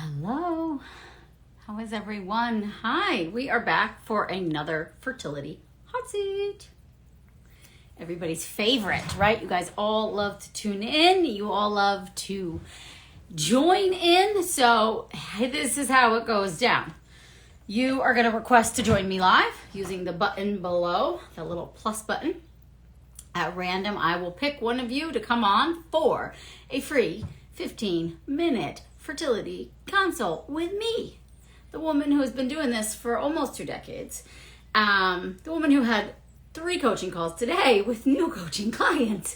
Hello, how is everyone? Hi, we are back for another Fertility Hot Seat. Everybody's favorite, right? You guys all love to tune in. You all love to join in. So this is how it goes down. You are going to request to join me live using the button below, the little plus button. At random, I will pick one of you to come on for a free 15-minute fertility consult with me, the woman who has been doing this for almost 2 decades, the woman who had 3 coaching calls today with new coaching clients.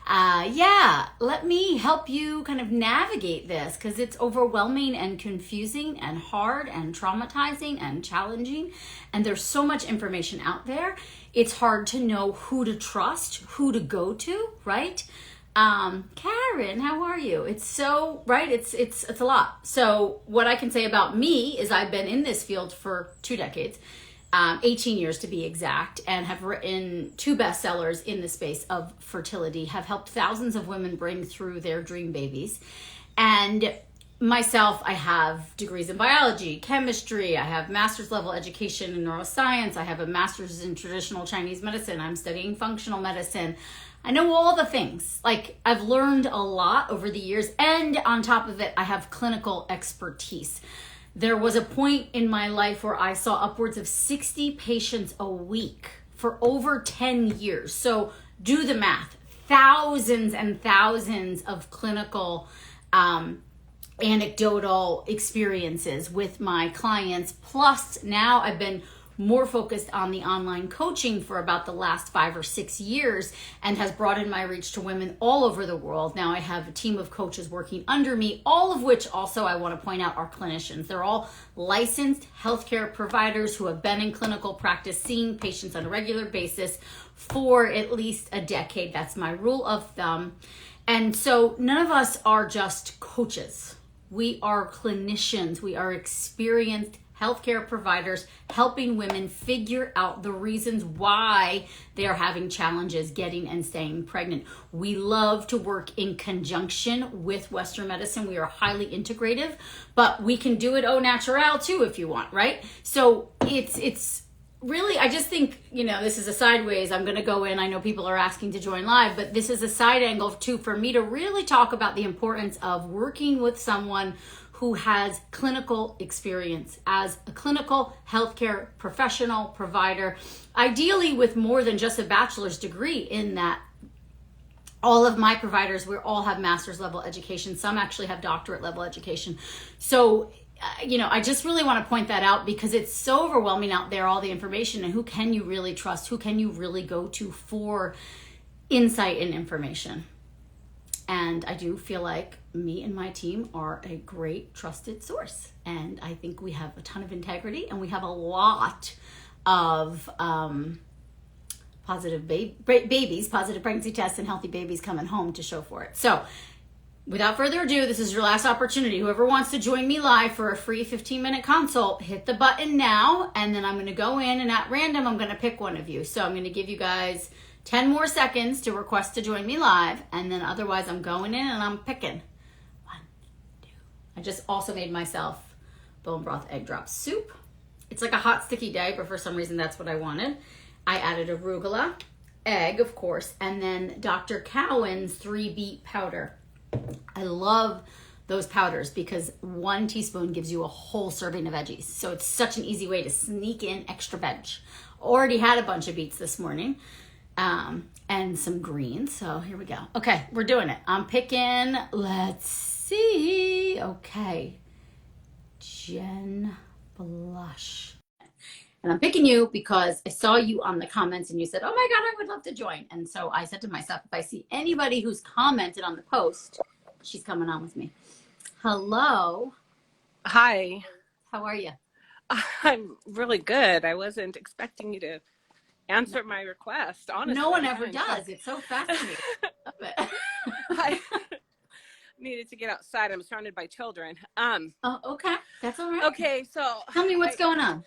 Let me help you kind of navigate this because it's overwhelming and confusing and hard and traumatizing and challenging. And there's so much information out there. It's hard to know who to trust, who to go to, right? Karen, how are you? It's so, right? It's a lot. So what I can say about me is I've been in this field for 2 decades. 18 years to be exact, and have written 2 bestsellers in the space of fertility, have helped thousands of women bring through their dream babies. And myself, I have degrees in biology, chemistry, I have master's level education in neuroscience, I have a master's in traditional Chinese medicine, I'm studying functional medicine. I know all the things. Like, I've learned a lot over the years, and on top of it, I have clinical expertise. There was a point in my life where I saw upwards of 60 patients a week for over 10 years. So do the math. Thousands and thousands of clinical anecdotal experiences with my clients. Plus, now I've been more focused on the online coaching for about the last 5 or 6 years, and has broadened my reach to women all over the world. Now I have a team of coaches working under me, all of which also I want to point out are clinicians. They're all licensed healthcare providers who have been in clinical practice seeing patients on a regular basis for at least a decade. That's my rule of thumb. And so none of us are just coaches. We are clinicians. We are experienced healthcare providers helping women figure out the reasons why they are having challenges getting and staying pregnant. We love to work in conjunction with Western medicine. We are highly integrative, but we can do it au naturel too if you want, right? So it's really, I just think, this is a sideways. I'm going to go in. I know people are asking to join live, but this is a side angle too for me to really talk about the importance of working with someone who has clinical experience as a clinical healthcare professional provider, ideally with more than just a bachelor's degree, in that all of my providers, we all have master's level education. Some actually have doctorate level education. So, I just really want to point that out because it's so overwhelming out there, all the information, and who can you really trust? Who can you really go to for insight and information? And I do feel like me and my team are a great trusted source. And I think we have a ton of integrity, and we have a lot of positive babies, positive pregnancy tests, and healthy babies coming home to show for it. So without further ado, this is your last opportunity. Whoever wants to join me live for a free 15-minute consult, hit the button now, and then I'm going to go in, and at random, I'm going to pick one of you. So I'm going to give you guys 10 more seconds to request to join me live, and then otherwise I'm going in and I'm picking. 1, 2. I just also made myself bone broth egg drop soup. It's like a hot sticky day, but for some reason that's what I wanted. I added arugula, egg of course, and then Dr. Cowan's 3-beet powder. I love those powders because 1 teaspoon gives you a whole serving of veggies. So it's such an easy way to sneak in extra veg. Already had a bunch of beets this morning. And some greens. So here we go. Okay, we're doing it. I'm picking, let's see. Okay. Jen Blush. And I'm picking you because I saw you on the comments and you said, oh my God, I would love to join. And so I said to myself, if I see anybody who's commented on the post, she's coming on with me. Hello. Hi. How are you? I'm really good. I wasn't expecting you to answer my request, honestly. No one ever does. It's so fascinating. I needed to get outside. I'm surrounded by children. Oh, okay. That's all right. Okay, so tell me what's going on.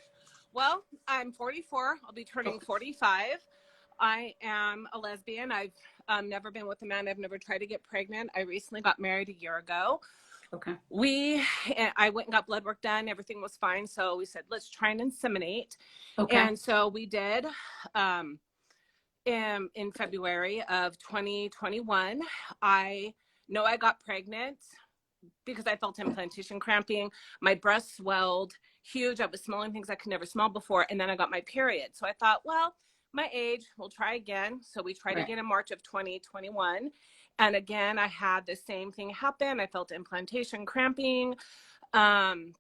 Well, I'm 44. I'll be turning 45. I am a lesbian. I've never been with a man. I've never tried to get pregnant. I recently got married a year ago. Okay. I went and got blood work done. Everything was fine. So we said, let's try and inseminate. Okay. And so we did. In February of 2021, I know I got pregnant because I felt implantation cramping. My breasts swelled huge. I was smelling things I could never smell before. And then I got my period. So I thought, well, my age, we'll try again. So we tried again in March of 2021. And again, I had the same thing happen. I felt implantation cramping. And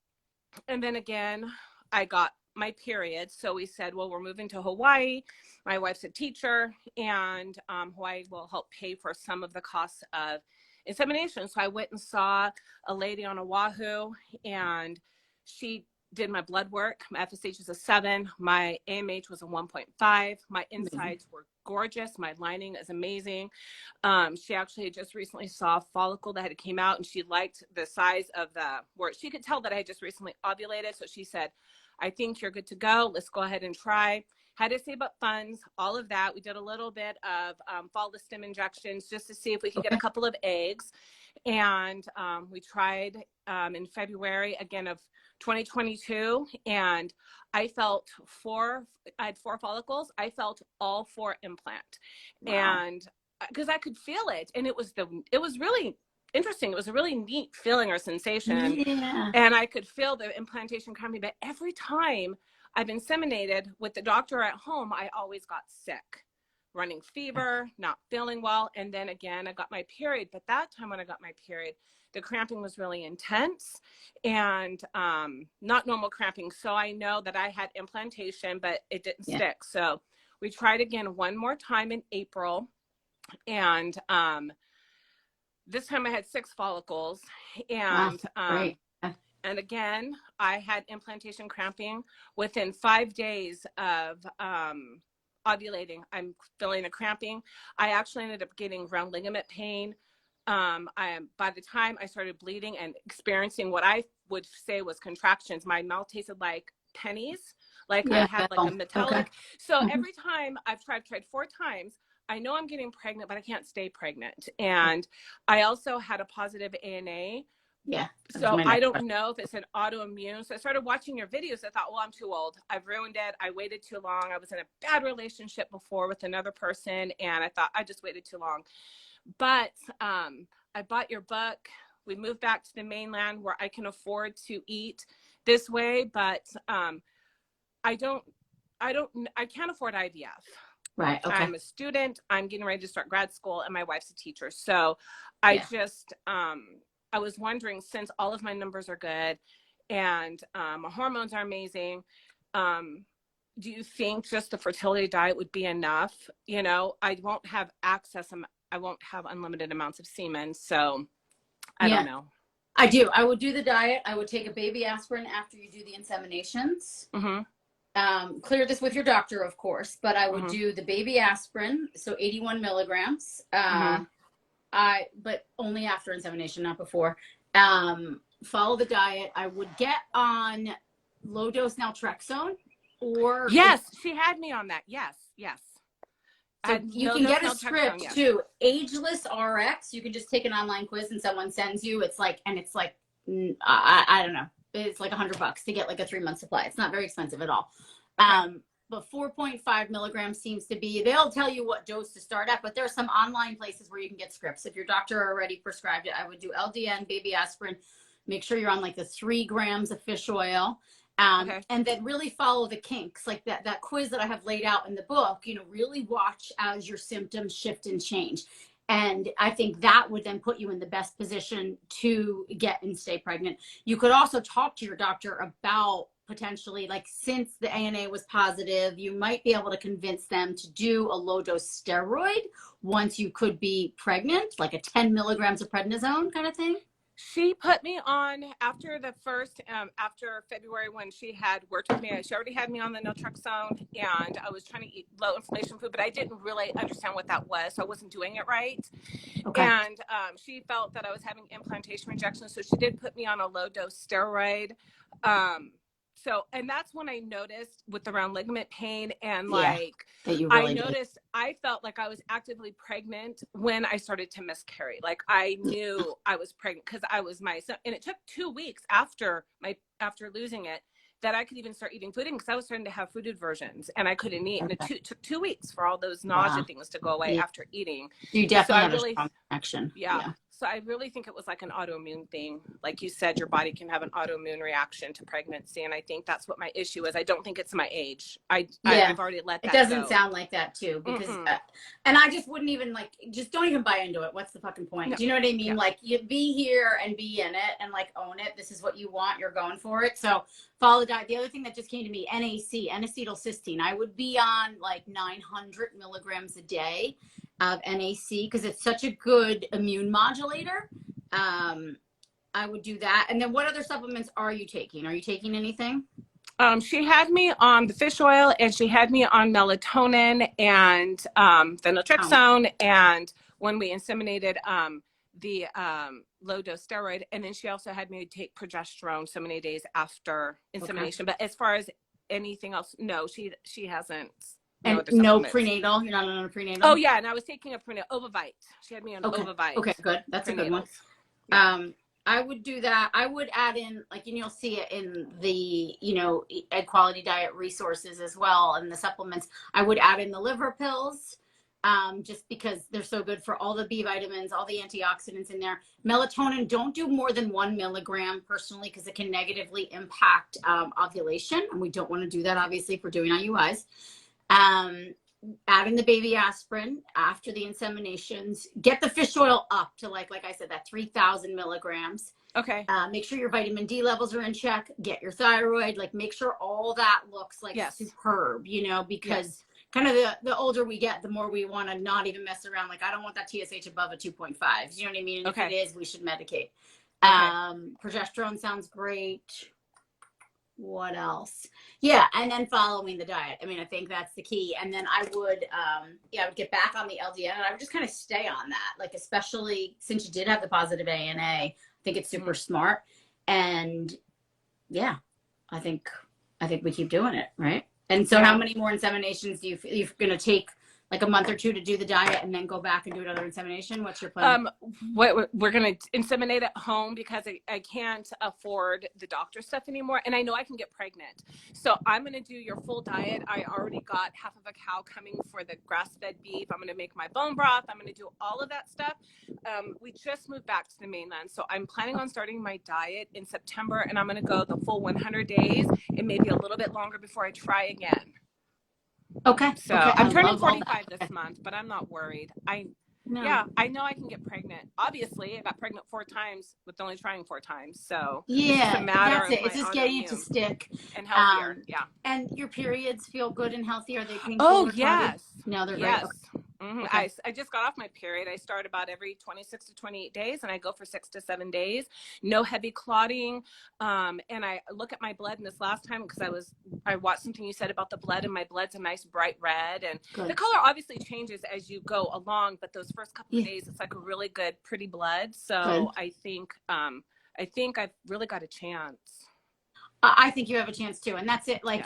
then again, I got my period. So we said, well, we're moving to Hawaii. My wife's a teacher, and Hawaii will help pay for some of the costs of insemination. So I went and saw a lady on Oahu, and she did my blood work. My FSH is a 7. My AMH was a 1.5. My insides were gorgeous. My lining is amazing. She actually just recently saw a follicle that had came out, and she liked the size of where she could tell that I had just recently ovulated. So she said, I think you're good to go. Let's go ahead and try. Had to save up funds, all of that. We did a little bit of follicle injections just to see if we could get a couple of eggs. And we tried in February again of 2022, and I felt I had 4 follicles. I felt all 4 implant. Wow. And because I could feel it, and it was really interesting. It was a really neat feeling or sensation. Yeah. And I could feel the implantation cramping, but every time I've inseminated with the doctor at home, I always got sick, running fever, not feeling well. And then again, I got my period. But that time when I got my period, the cramping was really intense and not normal cramping. So I know that I had implantation, but it didn't stick. So we tried again one more time in April. And this time I had 6 follicles. And and again, I had implantation cramping within 5 days of ovulating. I'm feeling the cramping. I actually ended up getting round ligament pain. By the time I started bleeding and experiencing what I would say was contractions, my mouth tasted like pennies, like I had like a metallic. So every time I've tried 4 times, I know I'm getting pregnant, but I can't stay pregnant. And I also had a positive ANA. Yeah. So I don't know if it's an autoimmune. So I started watching your videos. I thought, well, I'm too old. I've ruined it. I waited too long. I was in a bad relationship before with another person. And I thought I just waited too long. But I bought your book. We moved back to the mainland where I can afford to eat this way. But I can't afford IVF. Right. Okay. I'm a student. I'm getting ready to start grad school, and my wife's a teacher. So I just, I was wondering, since all of my numbers are good and my hormones are amazing, do you think just the fertility diet would be enough? You know, I won't have access. I won't have unlimited amounts of semen. So I don't know. I do. I would do the diet. I would take a baby aspirin after you do the inseminations. Clear this with your doctor, of course, but I would do the baby aspirin, so 81 milligrams. But only after insemination, not before. Follow the diet. I would get on low dose naltrexone, or she had me on that. Yes. So you can get a script too. Ageless RX. You can just take an online quiz and someone sends you. It's like I don't know. It's like $100 to get like a 3-month supply. It's not very expensive at all. But 4.5 milligrams seems to be, they'll tell you what dose to start at, but there are some online places where you can get scripts. If your doctor already prescribed it, I would do LDN, baby aspirin. Make sure you're on like the 3 grams of fish oil. And then really follow the kinks, like that quiz that I have laid out in the book, you know, really watch as your symptoms shift and change. And I think that would then put you in the best position to get and stay pregnant. You could also talk to your doctor about potentially, like, since the ANA was positive, you might be able to convince them to do a low dose steroid once you could be pregnant, like a 10 milligrams of prednisone kind of thing. She put me on after the first, after February, when she had worked with me. She already had me on the naltrexone, and I was trying to eat low inflammation food, but I didn't really understand what that was, so I wasn't doing it right. And she felt that I was having implantation rejection, so she did put me on a low dose steroid. So, and that's when I noticed with the round ligament pain and Yeah, like, that you I really did. noticed I felt like I was actively pregnant when I started to miscarry. Like I knew I was pregnant because I was my son. And it took 2 weeks after losing it that I could even start eating food because I was starting to have food aversions and I couldn't eat. And it Okay. took 2 weeks for all those nausea Wow. things to go away Yeah. after eating. You So I definitely had a really, strong connection. yeah. Yeah. So I really think it was like an autoimmune thing. Like you said, your body can have an autoimmune reaction to pregnancy. And I think that's what my issue is. I don't think it's my age. Yeah. I've already let It that doesn't go. sound like that too, because, Mm-mm. and I just wouldn't even like, just don't even buy into it. What's the fucking point? No. Do you know what I mean? Yeah. Like, you be here and be in it and like own it. This is what you want. You're going for it. So follow the diet. The other thing that just came to me, NAC, N-acetylcysteine. I would be on like 900 milligrams a day of NAC because it's such a good immune modulator. I would do that. And then what other supplements are you taking? Are you taking anything? She had me on the fish oil and she had me on melatonin and the Oh, naltrexone. And when we inseminated, the low dose steroid. And then she also had me take progesterone so many days after okay. insemination. But as far as anything else, no, she hasn't. No And other no supplements. prenatal? You're not on a prenatal? Oh yeah, and I was taking a prenatal Ovavite. She had me on Okay. Ovavite Okay, good. That's a good one. prenatals. Yeah. I would do that. I would add in, like, and you'll see it in the, Egg Quality Diet resources as well, and the supplements. I would add in the liver pills, just because they're so good for all the B vitamins, all the antioxidants in there. Melatonin, don't do more than 1 milligram personally, because it can negatively impact ovulation, and we don't want to do that, obviously, if we're doing IUIs. Add in the baby aspirin after the inseminations. Get the fish oil up to like I said, that 3,000 milligrams. Okay. Make sure your vitamin D levels are in check. Get your thyroid. Like, make sure all that looks like Yes. superb. Because kind of the older we get, the more we want to not even mess around. Like, I don't want that TSH above a 2.5. You know what I mean? And Okay. if it is, we should medicate. Okay. Progesterone sounds great. What else? Yeah, and then following the diet. I mean, I think that's the key. And then I would I would get back on the LDN and I would just kind of stay on that. Like, especially since you did have the positive ANA, I think it's super smart. And yeah, I think we keep doing it, right? And so how many more inseminations do you're going to take, like a month or two to do the diet and then go back and do another insemination? What's your plan? We're going to inseminate at home because I can't afford the doctor stuff anymore. And I know I can get pregnant. So I'm going to do your full diet. I already got half of a cow coming for the grass-fed beef. I'm going to make my bone broth. I'm going to do all of that stuff. We just moved back to the mainland. So I'm planning on starting my diet in September, and I'm going to go the full 100 days and maybe a little bit longer before I try again. Okay. So okay. I'm turning 45 this month, but I'm not worried. I know I can get pregnant. Obviously, I got pregnant 4 times with only trying 4 times. So yeah, it's just a matter that's it. of It's just getting it to stick and healthier. And your periods feel good and healthy? Are they painful? Oh, or yes. No, they're yes. great. Mm-hmm. Okay. I just got off my period. I start about every 26 to 28 days, and I go for 6 to 7 days. No heavy clotting. And I look at my blood. And this last time, because I watched something you said about the blood, and my blood's a nice bright red. And the color obviously changes as you go along, but those first couple of days, it's like a really good, pretty blood. So I think I've really got a chance. I think you have a chance too, and that's it. Like.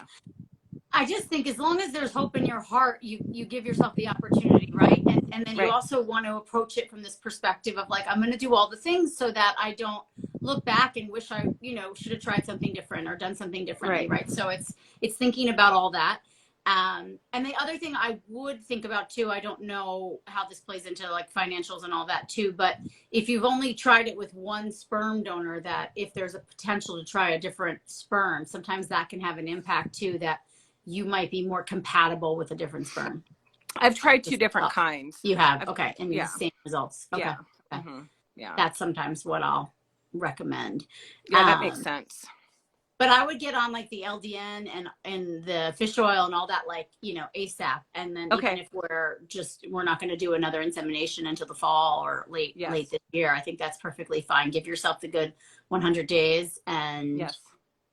I just think as long as there's hope in your heart, you give yourself the opportunity, right? And then you also want to approach it from this perspective of like, I'm going to do all the things so that I don't look back and wish I, should have tried something different or done something differently, right? So it's thinking about all that. And the other thing I would think about too, I don't know how this plays into like financials and all that too, but if you've only tried it with one sperm donor, that if there's a potential to try a different sperm, sometimes that can have an impact too, that you might be more compatible with a different sperm. I've tried 2 different kinds. You have? Okay. And the same results. Okay. Yeah. Okay. Mm-hmm. Yeah. That's sometimes what I'll recommend. Yeah, that makes sense. But I would get on like the LDN and the fish oil and all that, like, ASAP. And then even if we're not going to do another insemination until the fall or late this year, I think that's perfectly fine. Give yourself the good 100 days.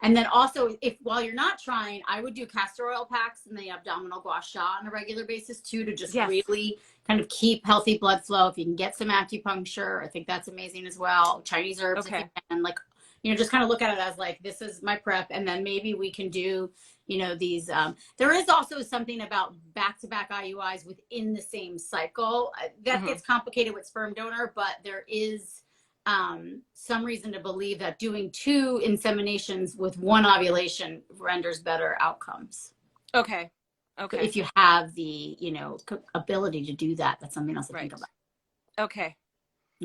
And then also, if while you're not trying, I would do castor oil packs and the abdominal gua sha on a regular basis too, to just really kind of keep healthy blood flow. If you can get some acupuncture, I think that's amazing as well. Chinese herbs, if you can, like just kind of look at it as like, this is my prep. And then maybe we can do, these, there is also something about back-to-back IUIs within the same cycle. That gets complicated with sperm donor, but there is some reason to believe that doing 2 inseminations with 1 ovulation renders better outcomes. Okay. But if you have the, ability to do that, that's something else to think about. Okay.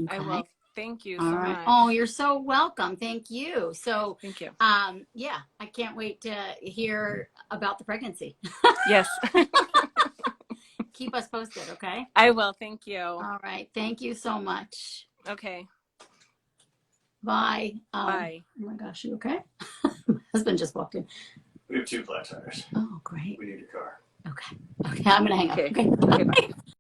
I will. Thank you so much. Oh, you're so welcome. Thank you. So, thank you. Yeah, I can't wait to hear about the pregnancy. Yes. Keep us posted, okay? I will. Thank you. All right. Thank you so much. Okay. Bye. Bye. Oh my gosh, you okay? My husband just walked in. We have 2 flat tires. Oh, great. We need your car. Okay. Okay, I'm gonna hang up. Okay. Okay, bye.